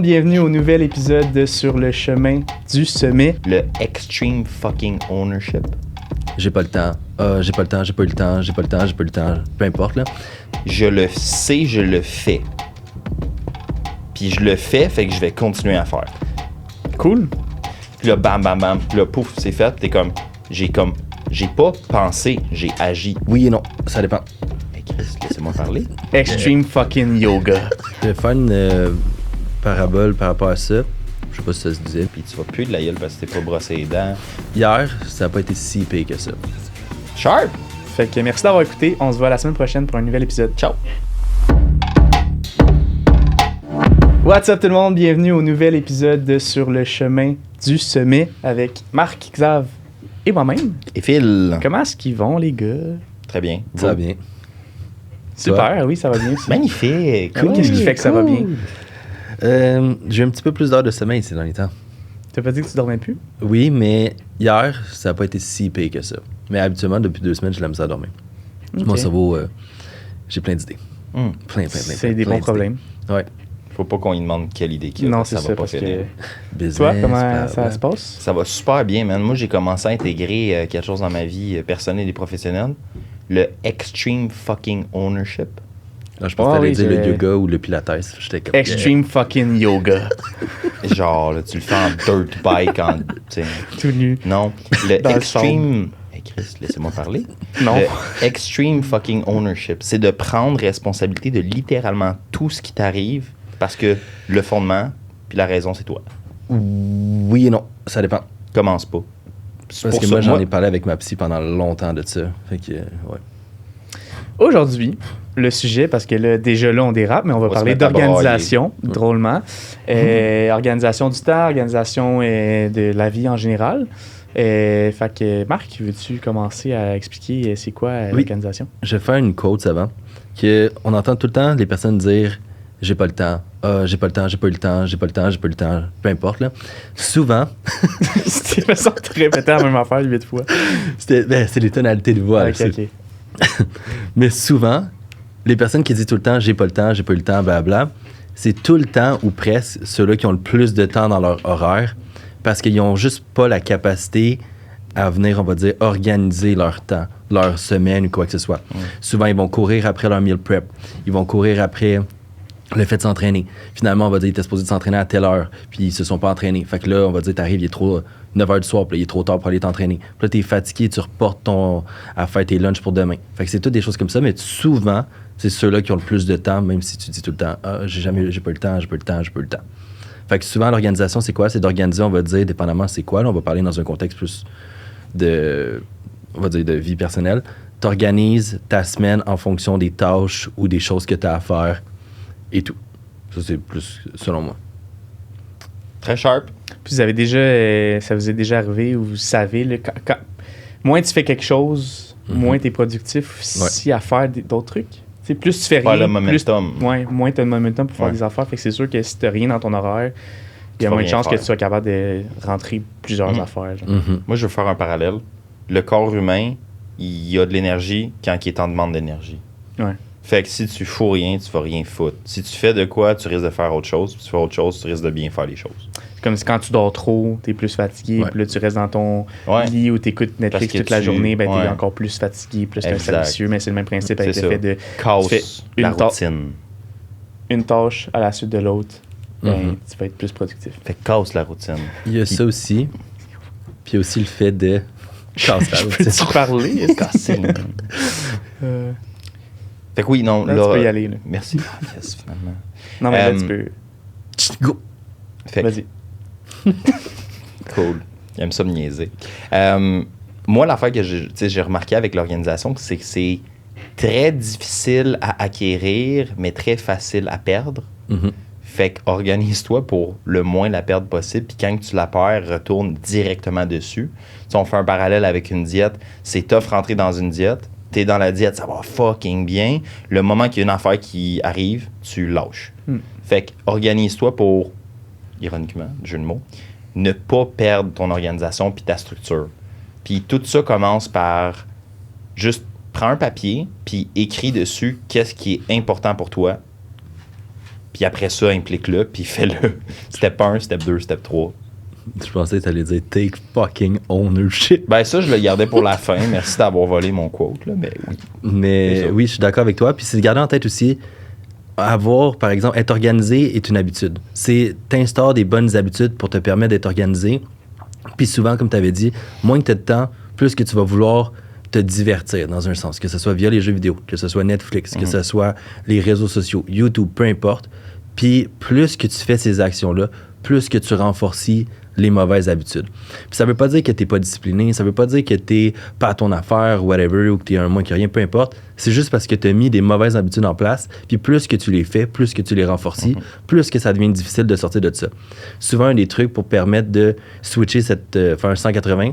Bienvenue au nouvel épisode de Sur le chemin du sommet. Le extreme fucking ownership. J'ai pas le temps. J'ai pas le temps, j'ai pas eu le temps, j'ai pas le temps, j'ai pas eu le temps. Peu importe, là. Je le sais, je le fais. Puis je le fais, fait que je vais continuer à faire. Cool. Puis là, bam, bam, bam. Puis là, pouf, c'est fait. T'es comme... J'ai pas pensé, j'ai agi. Oui et non, ça dépend. Mais Chris, laissez-moi parler. Extreme fucking yoga. Je vais faire une parabole par rapport à ça. Je sais pas si ça se disait. Puis tu vas plus de la gueule parce que t'es pas brossé les dents. Hier, ça a pas été si pire que ça. Sharp! Fait que merci d'avoir écouté. On se voit la semaine prochaine pour un nouvel épisode. Ciao! What's up tout le monde? Bienvenue au nouvel épisode de Sur le chemin du sommet avec Marc, Xav et moi-même. Et Phil. Comment est-ce qu'ils vont les gars? Très bien. Ça va bien. Super, oui, ça va bien aussi. Magnifique. Cool. Qu'est-ce qui fait que ça va bien? J'ai un petit peu plus d'heures de sommeil ces derniers temps. T'as pas dit que tu dormais plus? Oui, mais hier, ça a pas été si pire que ça. Mais habituellement, depuis 2 semaines, je l'aime ça à dormir. Ok. Mon cerveau, j'ai plein d'idées. Hmm. Plein C'est des plein bons d'idées. problèmes. Ouais. Faut pas qu'on lui demande quelle idée qu'il a. Non, parce c'est que ça, va pas parce finir. que... Business. Toi, comment bla, ça bla. se passe? Ça va super bien, man. Moi, j'ai commencé à intégrer quelque chose dans ma vie personnelle et professionnelle. Le extreme fucking ownership. Là, je pense Ah que t'allais oui, dire le j'ai- yoga ou le pilates. J'étais comme... Extreme fucking yoga. Genre, là, tu le fais en dirt bike, en... tu sais, Tout nu. non. Le Dans le extreme... Hey Chris, laissez-moi parler. Non. Le extreme fucking ownership, c'est de prendre responsabilité de littéralement tout ce qui t'arrive parce que le fondement puis la raison, c'est toi. Oui et non, ça dépend. Commence pas. C'est Parce pour que ça, moi, j'en ai parlé avec ma psy pendant longtemps de ça. Fait que, ouais. Aujourd'hui, le sujet, parce que là, déjà là, on dérape, mais on va se parler mettre à d'organisation, drôlement. Organisation du temps, organisation de la vie en général. Fait que, Marc, veux-tu commencer à expliquer c'est quoi Oui. l'organisation? Je vais faire une quote avant. On entend tout le temps les personnes dire « j'ai pas le temps »,« j'ai pas le temps, j'ai pas eu le temps, j'ai pas le temps, j'ai pas eu le temps », peu importe. Là. Souvent, C'était façon de te répéter la même affaire 8 fois. c'est les tonalités de voix. là, Ok, c'est- ok. Mais souvent, les personnes qui disent tout le temps « j'ai pas le temps, j'ai pas eu le temps », blabla, c'est tout le temps ou presque ceux-là qui ont le plus de temps dans leur horaire parce qu'ils ont juste pas la capacité à venir, on va dire, organiser leur temps, leur semaine ou quoi que ce soit. Souvent, ils vont courir après leur meal prep. Ils vont courir après le fait de s'entraîner. Finalement, on va dire, ils étaient supposés de s'entraîner à telle heure, puis ils se sont pas entraînés. Fait que là, on va dire, t'arrives, il est trop 9h du soir, puis là, il est trop tard pour aller t'entraîner. Puis là, t'es fatigué, tu reportes à faire tes lunchs pour demain. Fait que c'est toutes des choses comme ça, mais souvent, c'est ceux-là qui ont le plus de temps, même si tu dis tout le temps, j'ai pas eu le temps, j'ai pas eu le temps, j'ai pas eu le temps. Fait que souvent, l'organisation, c'est quoi? C'est d'organiser, on va dire, dépendamment c'est quoi. Là, on va parler dans un contexte plus on va dire, de vie personnelle. T'organises ta semaine en fonction des tâches ou des choses que tu as à faire et tout. Ça, c'est plus selon moi. Très sharp. Puis vous avez déjà, ça vous est déjà arrivé où vous savez, là, moins tu fais quelque chose, moins tu es productif si à faire d'autres trucs. T'sais, plus tu fais Pas rien, le momentum. moins tu as le momentum pour faire Ouais. des affaires. Fait que c'est sûr que si tu n'as rien dans ton horaire, il y Tu a vas moins de rien chances que faire. tu sois capable de rentrer plusieurs affaires. genre. Moi, je veux faire un parallèle. Le corps humain, il y a de l'énergie quand il est en demande d'énergie. Ouais. Fait que si tu fous rien, tu vas rien foutre. Si tu fais de quoi, tu risques de faire autre chose. Si tu fais autre chose, tu risques de bien faire les choses. C'est comme si quand tu dors trop, tu es plus fatigué. Ouais. Puis là, tu restes dans ton Ouais. lit ou tu écoutes Netflix Parce que toute la tu- journée, ben, tu ouais. es encore plus fatigué, plus c'est un Exact. cercle vicieux. Mais c'est le même principe avec C'est le ça. fait de Casse tu fais la une ta- routine. une tâche à la suite de l'autre. Ben, Mhm. tu vas être plus productif. Fait que casse la routine. Il y a ça aussi. Puis il y a aussi le fait de casser la routine. Peux-tu parler? Casser. Euh, Fait que oui, non, Là, là... tu peux y aller, là. Merci. Ah, yes, finalement. non, mais là, tu peux. Go! Fait que Vas-y. cool. Il aime ça me niaiser. Moi, l'affaire que j'ai remarqué avec l'organisation, c'est que c'est très difficile à acquérir, mais très facile à perdre. Mhm. Fait que organise-toi pour le moins la perdre possible. Puis quand tu la perds, retourne directement dessus. Si on fait un parallèle avec une diète, c'est tough rentrer dans une diète. T'es dans la diète, ça va fucking bien. Le moment qu'il y a une affaire qui arrive, tu lâches. Fait que organise-toi pour, ironiquement, jeu de mots, ne pas perdre ton organisation puis ta structure. Puis tout ça commence par juste prends un papier puis écris dessus qu'est-ce qui est important pour toi. Puis après ça, implique-le, puis fais-le. Step 1, step 2, step 3. Je pensais que t'allais dire take fucking ownership. Ben ça, je le gardais pour la fin. Merci d'avoir volé mon quote, là, mais oui. Mais oui, je suis d'accord avec toi. Puis c'est de garder en tête aussi, avoir, par exemple, être organisé est une habitude. C'est t'instaures des bonnes habitudes pour te permettre d'être organisé. Puis souvent, comme tu avais dit, moins que tu as de temps, plus que tu vas vouloir te divertir dans un sens, que ce soit via les jeux vidéo, que ce soit Netflix, que ce soit les réseaux sociaux, YouTube, peu importe. Puis plus que tu fais ces actions-là, plus que tu renforces les mauvaises habitudes. Puis ça veut pas dire que t'es pas discipliné, ça veut pas dire que t'es pas à ton affaire, whatever, ou que t'es un moins que rien, peu importe. C'est juste parce que t'as mis des mauvaises habitudes en place, puis plus que tu les fais, plus que tu les renforces, plus que ça devient difficile de sortir de ça. Souvent, un des trucs pour permettre de switcher faire un 180,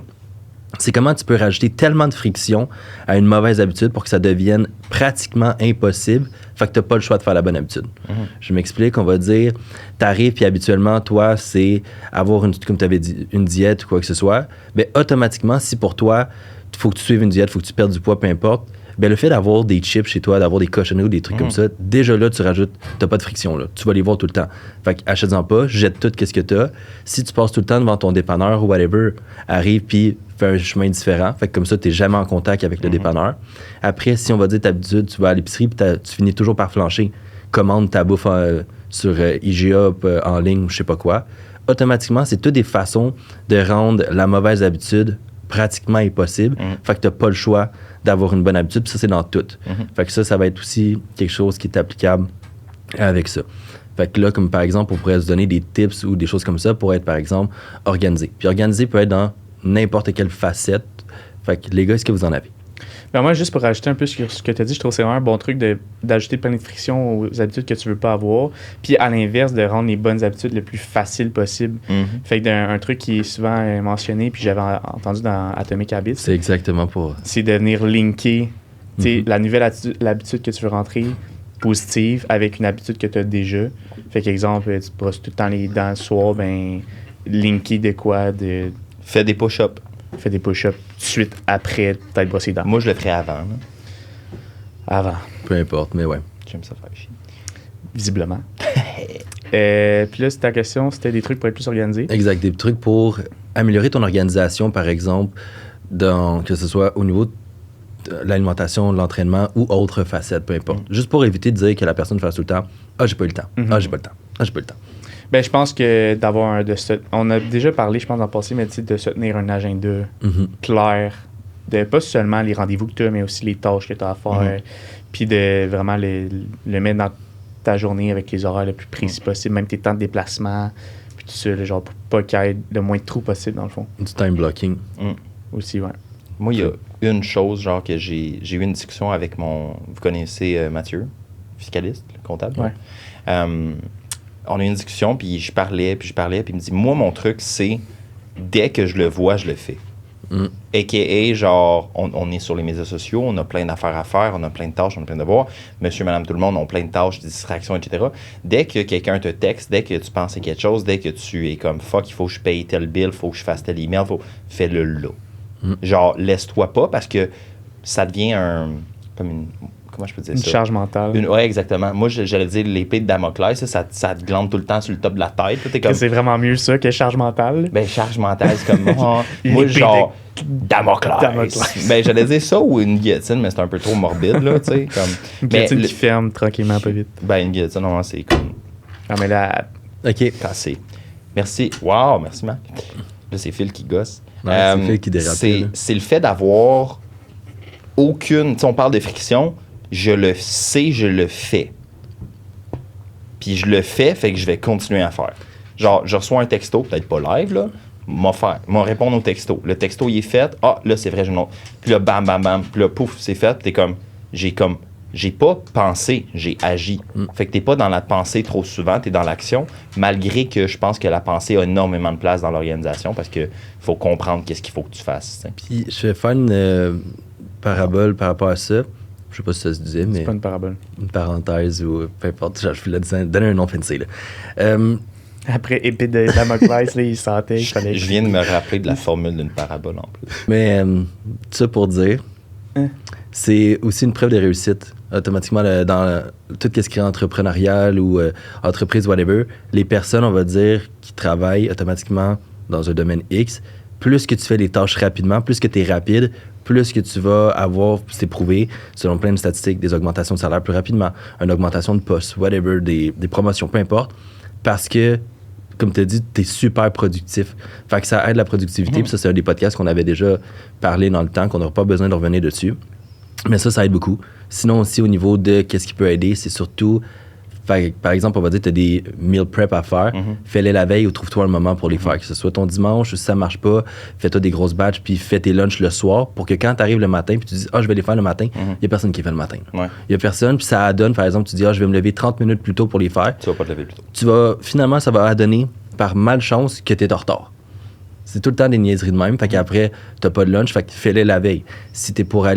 c'est comment tu peux rajouter tellement de friction à une mauvaise habitude pour que ça devienne pratiquement impossible. Fait que tu n'as pas le choix de faire la bonne habitude. Je m'explique, on va dire, tu arrives puis habituellement, toi, c'est avoir, comme tu avais dit, une diète ou quoi que ce soit. Bien, automatiquement, si pour toi, il faut que tu suives une diète, il faut que tu perdes du poids, peu importe, bien, le fait d'avoir des chips chez toi, d'avoir des cochonneries ou des trucs comme ça, déjà là, tu rajoutes, tu n'as pas de friction. Là. Tu vas les voir tout le temps. Fait que achète-en pas, jette tout ce que tu as. Si tu passes tout le temps devant ton dépanneur ou whatever, arrive puis fais un chemin différent. Fait que comme ça, tu n'es jamais en contact avec le dépanneur. Après, si on va dire ta habitude, tu vas à l'épicerie puis tu finis toujours par flancher. Commande ta bouffe sur IGA en ligne ou je sais pas quoi. Automatiquement, c'est toutes des façons de rendre la mauvaise habitude pratiquement impossible. Fait que tu n'as pas le choix d'avoir une bonne habitude. Puis ça, c'est dans tout. Fait que ça va être aussi quelque chose qui est applicable avec ça. Fait que là, comme par exemple, on pourrait se donner des tips ou des choses comme ça pour être, par exemple, organisé. Puis organisé peut être dans n'importe quelle facette. Fait que les gars, est-ce que vous en avez? Ben moi, juste pour rajouter un peu sur ce que tu as dit, je trouve que c'est vraiment un bon truc d'ajouter plein de friction aux habitudes que tu veux pas avoir. Puis à l'inverse, de rendre les bonnes habitudes le plus facile possible. Fait que un truc qui est souvent mentionné, puis j'avais entendu dans Atomic Habits. C'est exactement pour... C'est de venir linker la nouvelle l'habitude que tu veux rentrer positive avec une habitude que tu as déjà. Fait qu'exemple, tu brosses tout le temps les dents le soir, ben linker de quoi? Fais des push-ups. Fais des push-ups tout de suite après t'être brossé les dents. Moi, je le ferais avant. Là. Avant. Peu importe, mais ouais. J'aime ça faire chier. Visiblement. Puis là, ta question, c'était des trucs pour être plus organisé. Exact, des trucs pour améliorer ton organisation, par exemple, que ce soit au niveau de l'alimentation, de l'entraînement ou autre facette, peu importe. Juste pour éviter de dire que la personne fasse tout le temps « Ah, j'ai pas eu le temps. Ah, j'ai pas le temps. Ah, j'ai pas eu le temps. » Ben, je pense que d'avoir on a déjà parlé, je pense, dans le passé, mais de se tenir un agenda clair, de pas seulement les rendez-vous que tu as, mais aussi les tâches que tu as à faire, puis de vraiment le mettre dans ta journée avec les horaires le plus précis possible, même tes temps de déplacement, puis tout ça, genre pour pas qu'il y ait le moins de trous possible, dans le fond. Du time blocking. Aussi, ouais. Moi, il y a une chose, genre, que j'ai eu une discussion avec vous connaissez Mathieu, fiscaliste, le comptable? Ouais. On a eu une discussion, puis je parlais, puis il me dit, moi, mon truc, c'est, dès que je le vois, je le fais. A.K.A., genre, on est sur les médias sociaux, on a plein d'affaires à faire, on a plein de tâches, on a plein de devoirs. Monsieur, madame, tout le monde ont plein de tâches, des distractions, etc. Dès que quelqu'un te texte, dès que tu penses à quelque chose, dès que tu es comme, fuck, il faut que je paye tel bill, il faut que je fasse tel email, fais-le là. Genre, laisse-toi pas, parce que ça devient comment je peux dire ça? Une charge mentale. Ouais, exactement. Moi, j'allais dire l'épée de Damoclès, ça te glande tout le temps sur le top de la tête. T'es comme... C'est vraiment mieux ça que charge mentale. Ben, charge mentale, c'est comme... moi, genre, Damoclès. Ben, j'allais dire ça ou une guillotine, mais c'est un peu trop morbide, là, tu sais. Comme... Une guillotine qui ferme tranquillement, pas vite. Ben, une guillotine, non, c'est comme... Ah, mais là... OK. Cassé. Merci. Wow, merci, Marc. Là, c'est Phil qui gosse. Ouais, c'est Phil qui dérape. C'est le fait d'avoir aucune... Tu sais, on parle de friction... Je le sais, je le fais. Puis je le fais, fait que je vais continuer à faire. Genre, je reçois un texto, peut-être pas live, là, m'a répondre au texto. Le texto, il est fait. Ah, là, c'est vrai, j'ai une autre. Puis là, bam, bam, bam. Puis là, pouf, c'est fait. T'es comme, j'ai pas pensé, j'ai agi. Fait que t'es pas dans la pensée trop souvent, t'es dans l'action, malgré que je pense que la pensée a énormément de place dans l'organisation parce que faut comprendre qu'est-ce qu'il faut que tu fasses. T'sais. Puis je vais faire une parabole par rapport à ça. Je sais pas si ça se disait, mais... C'est pas une parabole. Une parenthèse ou peu importe. Je voulais donner un nom fancy, là. Après épée de Damoclès, là, il sentait. Je viens de me rappeler de la formule d'une parabole en plus. Mais ça pour dire C'est aussi une preuve de réussite. Automatiquement, dans tout ce qui est entrepreneurial ou entreprise, whatever, les personnes, on va dire, qui travaillent automatiquement dans un domaine X, plus que tu fais les tâches rapidement, plus que tu es rapide, plus que tu vas avoir, c'est prouvé, selon plein de statistiques, des augmentations de salaire plus rapidement, une augmentation de poste, whatever, des promotions, peu importe, parce que, comme tu as dit, tu es super productif. Fait que ça aide la productivité, puis ça, c'est un des podcasts qu'on avait déjà parlé dans le temps, qu'on n'aura pas besoin de revenir dessus. Mais ça aide beaucoup. Sinon, aussi, au niveau de qu'est-ce qui peut aider, c'est surtout, par exemple, on va dire que tu as des meal prep à faire, fais-les la veille ou trouve-toi un moment pour les faire, que ce soit ton dimanche ou si ça marche pas, fais-toi des grosses batches puis fais tes lunchs le soir pour que quand tu arrives le matin puis tu dis « Ah, je vais les faire le matin », il y a personne qui les fait le matin. Il y a personne, puis ça donne, par exemple, tu dis « Ah, je vais me lever 30 minutes plus tôt pour les faire ». Tu vas pas te lever plus tôt. Finalement, ça va adonner par malchance que tu es en retard. C'est tout le temps des niaiseries de même, fait qu'après, t'as pas de lunch, fait que fais-les la veille. Si t'es pour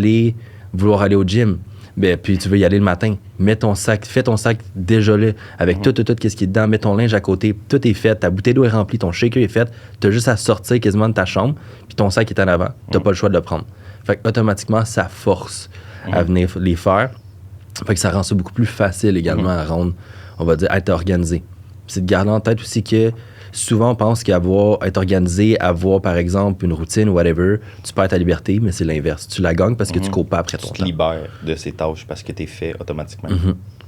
vouloir aller au gym, ben, puis tu veux y aller le matin, fais ton sac déjà là, avec tout ce qui est dedans, mets ton linge à côté, tout est fait, ta bouteille d'eau est remplie, ton shaker est fait, t'as juste à sortir quasiment de ta chambre, puis ton sac est en avant, t'as pas le choix de le prendre. Fait que automatiquement, ça force à venir les faire. Fait que ça rend ça beaucoup plus facile également à rendre, on va dire, à être organisé. C'est de garder en tête aussi que souvent, on pense être organisé, avoir, par exemple, une routine ou whatever, tu perds ta liberté, mais c'est l'inverse. Tu la gagnes parce que tu cours pas après ton temps. Tu te libères de ces tâches parce que tu es fait automatiquement.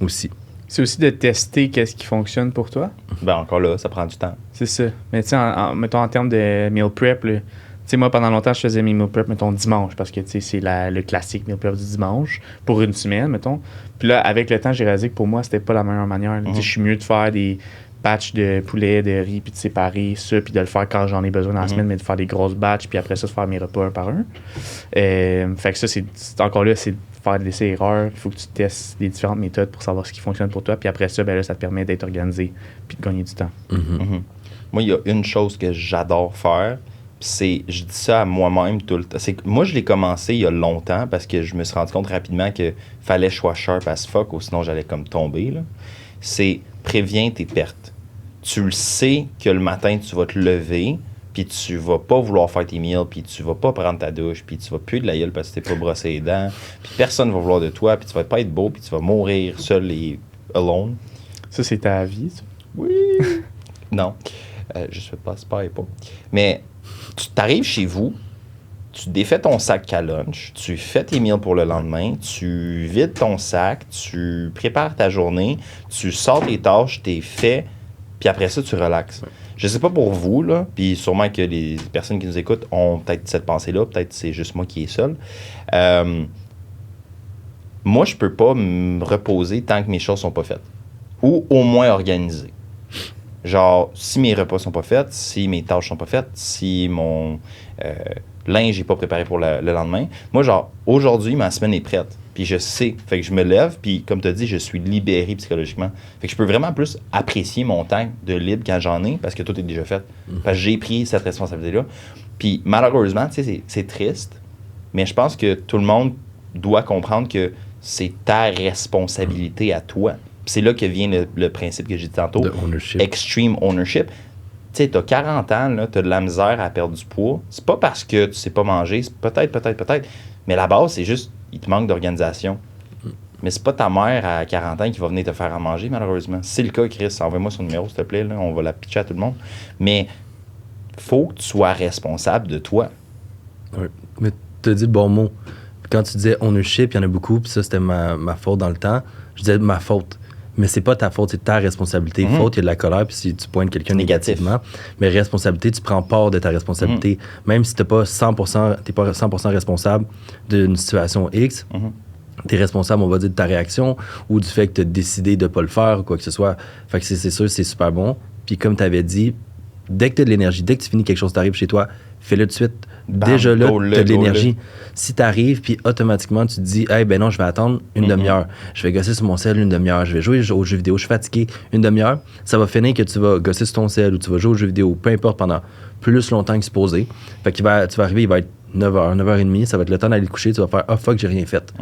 Aussi. C'est aussi de tester qu'est-ce qui fonctionne pour toi. Ben encore là, ça prend du temps. C'est ça. Mais tu sais, mettons en termes de meal prep, tu sais, moi, pendant longtemps, je faisais mes meal prep, mettons, dimanche, parce que, tu sais, c'est le classique meal prep du dimanche, pour une semaine, mettons. Puis là, avec le temps, j'ai réalisé que pour moi, c'était pas la meilleure manière. Tu sais, je suis mieux de faire des batchs de poulet, de riz, puis de séparer ça, puis de le faire quand j'en ai besoin dans la semaine, mais de faire des grosses batchs, puis après ça, de faire mes repas un par un. Fait que ça, c'est encore là, c'est de faire de l'essai-erreur. Il faut que tu testes des différentes méthodes pour savoir ce qui fonctionne pour toi, puis après ça, ben là, ça te permet d'être organisé, puis de gagner du temps. Moi, il y a une chose que j'adore faire, je dis ça à moi-même tout le temps. Moi, je l'ai commencé il y a longtemps parce que je me suis rendu compte rapidement que fallait que je sois sharp as fuck, ou sinon j'allais comme tomber, là. C'est préviens tes pertes. Tu le sais que le matin, tu vas te lever, puis tu vas pas vouloir faire tes meals, puis tu vas pas prendre ta douche, puis tu vas puer de la gueule parce que t'es pas brossé les dents, puis personne va vouloir de toi, puis tu vas pas être beau, puis tu vas mourir seul et alone. Ça, c'est ta vie, ça? Oui! Non. Je fais pas, c'est pas. Mais tu t'arrives chez vous, tu défais ton sac à lunch, tu fais tes meals pour le lendemain, tu vides ton sac, tu prépares ta journée, tu sors tes tâches, t'es fait, puis après ça, tu relaxes. Je sais pas pour vous, là, puis sûrement que les personnes qui nous écoutent ont peut-être cette pensée-là, peut-être c'est juste moi qui est seul. Moi, je peux pas me reposer tant que mes choses sont pas faites. Ou au moins organisées. Genre, si mes repas sont pas faits, si mes tâches sont pas faites, si mon linge n'est pas préparé pour le lendemain. Moi, genre, aujourd'hui, ma semaine est prête. Puis je sais. Fait que je me lève, puis comme tu as dit, je suis libéré psychologiquement. Fait que je peux vraiment plus apprécier mon temps de libre quand j'en ai, parce que tout est déjà fait. Parce que j'ai pris cette responsabilité-là. Puis malheureusement, tu sais, c'est triste, mais je pense que tout le monde doit comprendre que c'est ta responsabilité à toi. Puis c'est là que vient le principe que j'ai dit tantôt. Extreme ownership. Tu sais, t'as 40 ans, là, t'as de la misère à perdre du poids. C'est pas parce que tu sais pas manger, c'est peut-être. Mais la base, c'est juste, il te manque d'organisation. Mais c'est pas ta mère à 40 ans qui va venir te faire à manger, malheureusement. Si c'est le cas, Chris, envoie-moi son numéro, s'il te plaît. Là, on va la pitcher à tout le monde. Mais faut que tu sois responsable de toi. Oui. Mais tu as dit le bon mot. Quand tu disais ownership, il y en a beaucoup, puis ça, c'était ma faute dans le temps. Je disais ma faute. Mais c'est pas ta faute, c'est ta responsabilité. Faute, il y a de la colère, puis si tu pointes quelqu'un négativement. Mais responsabilité, tu prends part de ta responsabilité. Même si t'es pas 100% responsable d'une situation X, t'es responsable, on va dire, de ta réaction ou du fait que t'as décidé de pas le faire ou quoi que ce soit. Fait que c'est sûr, c'est super bon. Puis comme t'avais dit, dès que t'as de l'énergie, dès que tu finis quelque chose, t'arrives chez toi, fais-le tout de suite. Déjà là, t'as de l'énergie. Si t'arrives, puis automatiquement, tu te dis, hey, ben non, je vais attendre une demi-heure. Je vais gosser sur mon cell une demi-heure. Je vais jouer aux jeux vidéo. Je suis fatigué une demi-heure. Ça va finir que tu vas gosser sur ton cell ou tu vas jouer aux jeux vidéo, peu importe, pendant plus longtemps que supposé. Fait que tu vas arriver, il va être 9h, 9h30. Ça va être le temps d'aller te coucher. Tu vas faire, fuck, j'ai rien fait.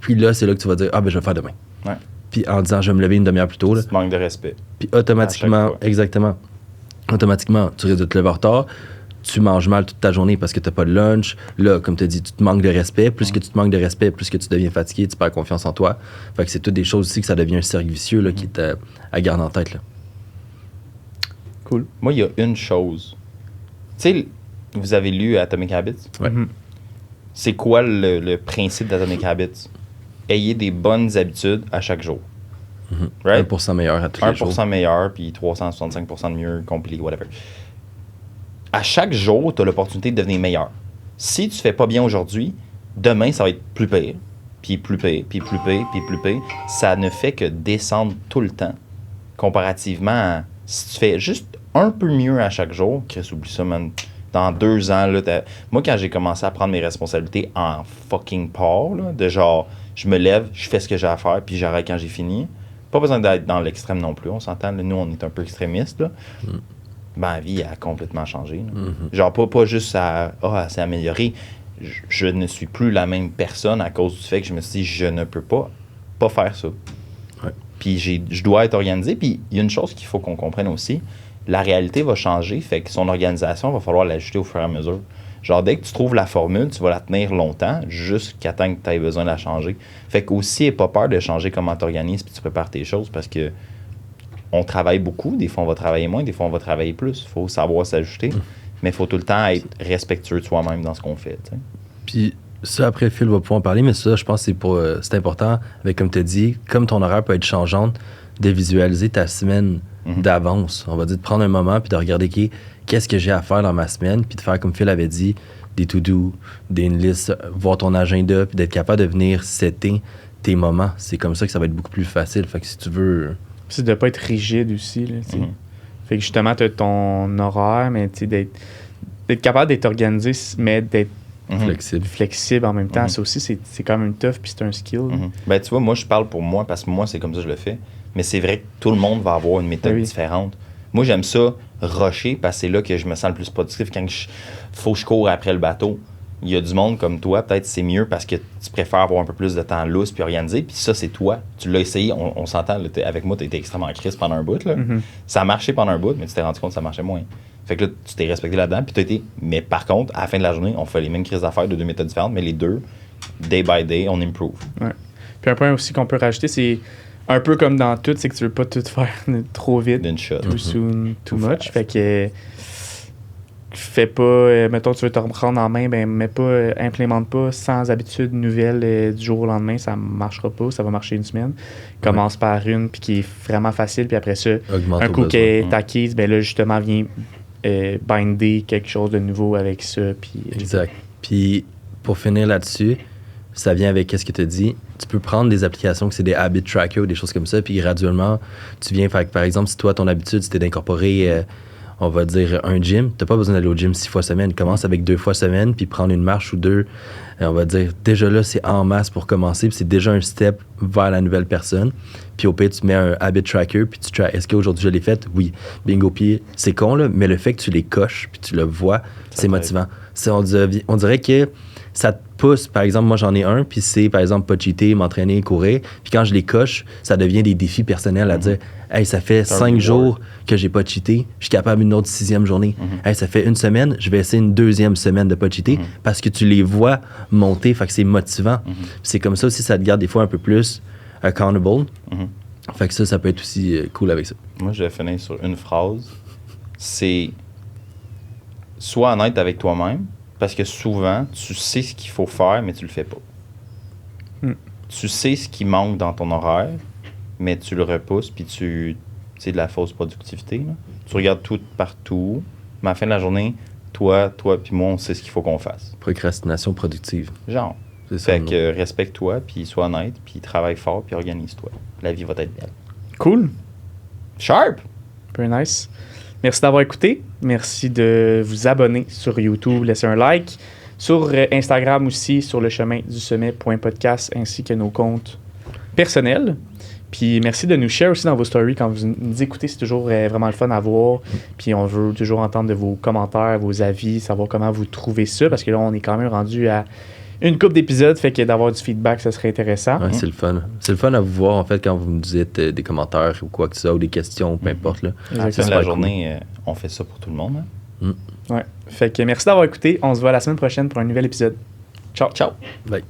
Puis là, c'est là que tu vas dire, ben je vais faire demain. Ouais. Puis en disant, je vais me lever une demi-heure plus tôt. Là. Manque de respect. Puis automatiquement, exactement. Automatiquement, tu risques de te lever en retard. tu manges mal toute ta journée parce que tu n'as pas de lunch. Là, comme tu as dit, tu te manques de respect. Plus que tu te manques de respect, plus que tu deviens fatigué, tu perds confiance en toi. Fait que c'est toutes des choses aussi que ça devient un cercle vicieux là, qui est à garder en tête. Là. Cool. Moi, il y a une chose. Tu sais, vous avez lu Atomic Habits? Ouais. C'est quoi le principe d'Atomic Habits? Ayez des bonnes habitudes à chaque jour. Right? 1% meilleur à tous les jours. 1% meilleur, puis 365% de mieux, complet, whatever. À chaque jour, tu as l'opportunité de devenir meilleur. Si tu fais pas bien aujourd'hui, demain, ça va être plus pire, puis plus pire, puis plus pire, puis plus pire. Ça ne fait que descendre tout le temps. Comparativement à si tu fais juste un peu mieux à chaque jour, Chris, oublie ça, man. Dans 2 ans, là, moi, quand j'ai commencé à prendre mes responsabilités en fucking part, là, de genre, je me lève, je fais ce que j'ai à faire, puis j'arrête quand j'ai fini. Pas besoin d'être dans l'extrême non plus, on s'entend. Là, nous, on est un peu extrémistes. Là. Ma vie a complètement changé. Genre, pas juste à s'est amélioré. Je ne suis plus la même personne à cause du fait que je me suis dit, je ne peux pas faire ça. Ouais. Puis je dois être organisé. Puis il y a une chose qu'il faut qu'on comprenne aussi. La réalité va changer, fait que son organisation va falloir l'ajuster au fur et à mesure. Genre, dès que tu trouves la formule, tu vas la tenir longtemps jusqu'à temps que tu aies besoin de la changer. Fait qu'aussi, n'aie pas peur de changer comment tu organises puis tu prépares tes choses parce que on travaille beaucoup. Des fois, on va travailler moins, des fois, on va travailler plus. Il faut savoir s'ajuster, mais il faut tout le temps être respectueux de soi-même dans ce qu'on fait. T'sais. Puis ça, après, Phil va pouvoir en parler, mais ça, je pense que c'est important, avec, comme tu as dit, comme ton horaire peut être changeante, de visualiser ta semaine d'avance. On va dire de prendre un moment puis de regarder qu'est-ce que j'ai à faire dans ma semaine, puis de faire, comme Phil avait dit, des to-do, une liste, voir ton agenda, puis d'être capable de venir setter tes moments. C'est comme ça que ça va être beaucoup plus facile. Fait que si tu veux... C'est de pas être rigide aussi. Là, Fait que justement, tu as ton horaire, mais d'être capable d'être organisé, mais d'être flexible en même temps. Ça aussi, c'est quand même tough, puis c'est un skill. Ben, tu vois, moi, je parle pour moi, parce que moi, c'est comme ça que je le fais. Mais c'est vrai que tout le monde va avoir une méthode différente. Moi, j'aime ça, rusher, parce que c'est là que je me sens le plus productif. Quand faut que je cours après le bateau, il y a du monde comme toi, peut-être c'est mieux parce que tu préfères avoir un peu plus de temps lousse puis organisé. Puis ça, c'est toi. Tu l'as essayé, on s'entend. Là, avec moi, tu étais extrêmement crise pendant un bout. Là. Ça a marché pendant un bout, mais tu t'es rendu compte que ça marchait moins. Fait que là, tu t'es respecté là-dedans. Puis tu as été. Mais par contre, à la fin de la journée, on fait les mêmes crises d'affaires de 2 méthodes différentes, mais les deux, day by day, on improve. Ouais. Puis un point aussi qu'on peut rajouter, c'est un peu comme dans tout, c'est que tu veux pas tout faire trop vite. D'une shot. Too soon, too much. Fait que fais pas, mettons tu veux te reprendre en main, ben implémente pas sans habitude nouvelle du jour au lendemain, ça marchera pas, ça va marcher une semaine. Commence par une puis qui est vraiment facile, puis après ça, augmente un coup qui est acquise, ben là justement viens binder quelque chose de nouveau avec ça. Puis, exact. Puis pour finir là-dessus, ça vient avec qu'est-ce que tu as dit. Tu peux prendre des applications que c'est des habit trackers ou des choses comme ça, puis graduellement, tu viens faire, par exemple, si toi, ton habitude, c'était d'incorporer, on va dire, un gym, tu n'as pas besoin d'aller au gym 6 fois semaine. Commence avec 2 fois semaine, puis prendre une marche ou 2. On va dire, déjà là, c'est en masse pour commencer, puis c'est déjà un step vers la nouvelle personne. Puis au pire, tu mets un habit tracker, puis tu track. Est-ce qu'aujourd'hui, je l'ai fait? Oui. Bingo, puis c'est con, là, mais le fait que tu les coches, puis tu le vois, c'est motivant. On dirait que ça te pousse. Par exemple, moi, j'en ai un, puis c'est, par exemple, pas cheater, m'entraîner, courir. Puis quand je les coche, ça devient des défis personnels à dire, hey, ça fait 5 jours que j'ai pas cheaté, je suis capable une autre 6e journée. Hey, ça fait 1 semaine, je vais essayer une 2e semaine de pas cheater parce que tu les vois monter, fait que c'est motivant. C'est comme ça aussi, ça te garde des fois un peu plus accountable. Fait que ça peut être aussi cool avec ça. Moi, je vais finir sur une phrase. C'est sois honnête avec toi-même. Parce que souvent, tu sais ce qu'il faut faire, mais tu le fais pas. Tu sais ce qui manque dans ton horaire, mais tu le repousses, puis c'est de la fausse productivité. Là. Tu regardes tout partout, mais à la fin de la journée, toi, puis moi, on sait ce qu'il faut qu'on fasse. Procrastination productive. Genre. C'est ça, fait que respecte-toi, puis sois honnête, puis travaille fort, puis organise-toi. La vie va être belle. Cool. Sharp! Very nice. Merci d'avoir écouté. Merci de vous abonner sur YouTube, laisser un like. Sur Instagram aussi, sur le chemin du sommet.podcast, ainsi que nos comptes personnels. Puis merci de nous share aussi dans vos stories quand vous nous écoutez. C'est toujours vraiment le fun à voir. Puis on veut toujours entendre de vos commentaires, vos avis, savoir comment vous trouvez ça. Parce que là, on est quand même rendu à une couple d'épisodes, fait que d'avoir du feedback, ça serait intéressant. Ouais, c'est le fun. C'est le fun à vous voir, en fait, quand vous nous dites des commentaires ou quoi que ce soit, ou des questions, peu importe. Là. À la fin de la journée, on fait ça pour tout le monde. Hein? Ouais. Fait que merci d'avoir écouté. On se voit la semaine prochaine pour un nouvel épisode. Ciao. Ciao. Bye.